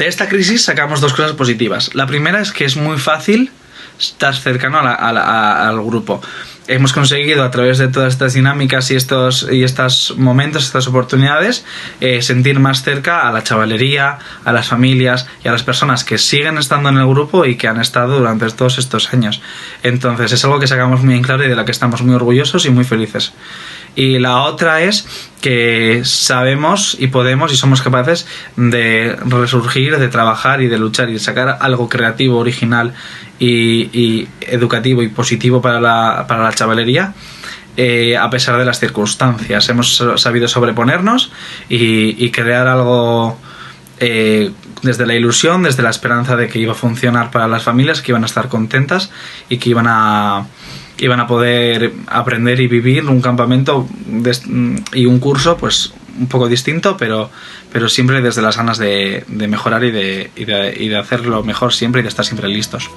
De esta crisis sacamos dos cosas positivas. La primera es que es muy fácil estar cercano al grupo. Hemos conseguido, a través de todas estas dinámicas y estos momentos, estas oportunidades, sentir más cerca a la chavalería, a las familias y a las personas que siguen estando en el grupo y que han estado durante todos estos años. Entonces es algo que sacamos muy en claro y de lo que estamos muy orgullosos y muy felices. Y la otra es que sabemos y podemos y somos capaces de resurgir, de trabajar y de luchar y de sacar algo creativo, original y educativo y positivo para la chavalería, a pesar de las circunstancias. Hemos sabido sobreponernos y crear algo desde la ilusión, desde la esperanza de que iba a funcionar para las familias, que iban a estar contentas y que iban a poder aprender y vivir un campamento y un curso pues un poco distinto, pero siempre desde las ganas de mejorar y de hacerlo mejor siempre y de estar siempre listos.